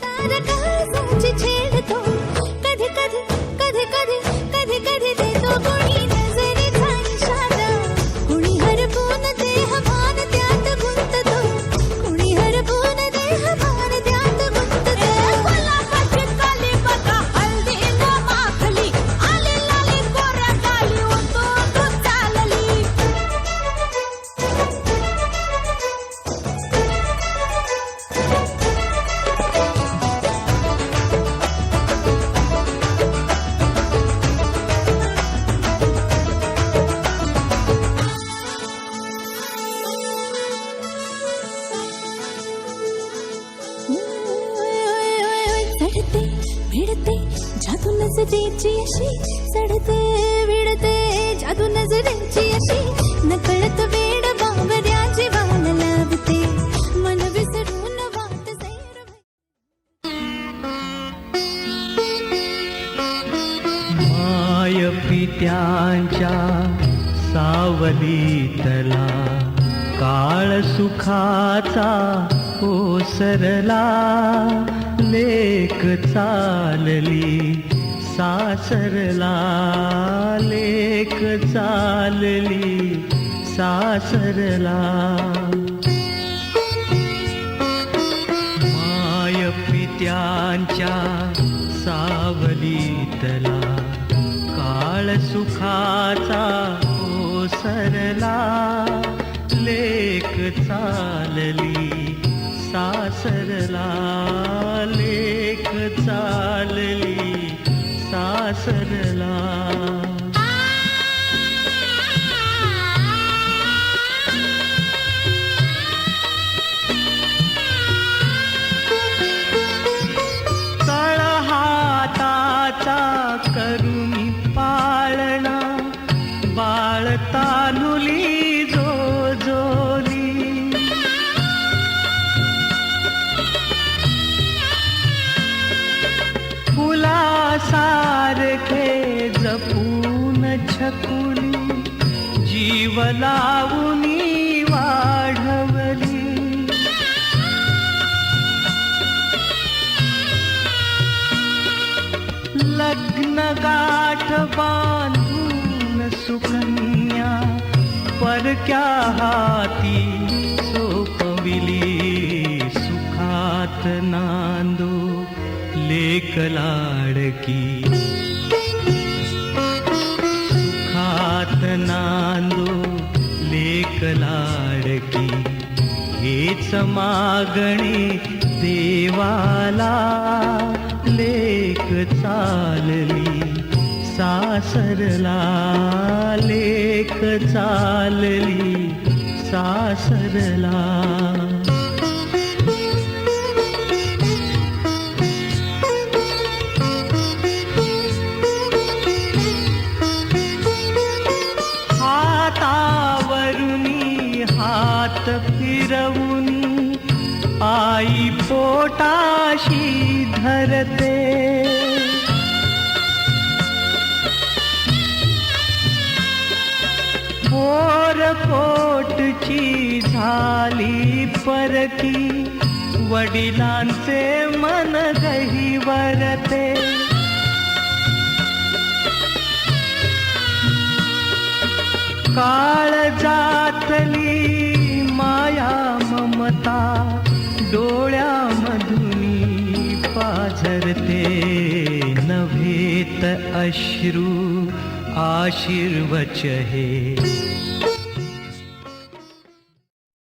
तारकाची छेडतो कधी कधी कधी कधी कधी कधी देतो कोणी नजरेचा इशारा कुणी हरपून देहभान त्यात गुंततो कुणी हरपून देहभान त्यात गुंततो गुलाबाची काली बघा हळदी व माखली आली लाली कोरा गाली उतो तू चालली चढते भिडते जादू नजरेची अशी चढते भिडते जादू नजरेची अशी नकळत वेड बावऱ्या जीवाला लावते मन विसरून वाट सैर माय पित्यांच्या सावलीतला काळ सुखाचा ओसरला लेक चालली सासरला लेक चालली सासरला माय पित्यांच्या सावलीतला काळ सुखाचा ओसरला लेक चालली सासरला लेक चालली सासरला तळहाताचा करुणी पाळणा बाळ तानुली जोजोली फुलासारखे जपून छकुली जीव लावूनी वाढवली लग्न गाठ बांधून सुकन्या परक्या हाती सोपविली सुखात नांदो लेक लाडकी सुखात नांदो लेक लाडकी हेच मागणे देवाला लेक चालली सासरला लेक चालली सासरला हातावरुनी हात फिरवूनी आई पोटाशी धरते पोटची झाली परकी वडिलांचे मन गहिवरते काळजातली माया ममता डोळ्यामधुनी पाझरते नव्हेत अश्रू आशीर्वच हे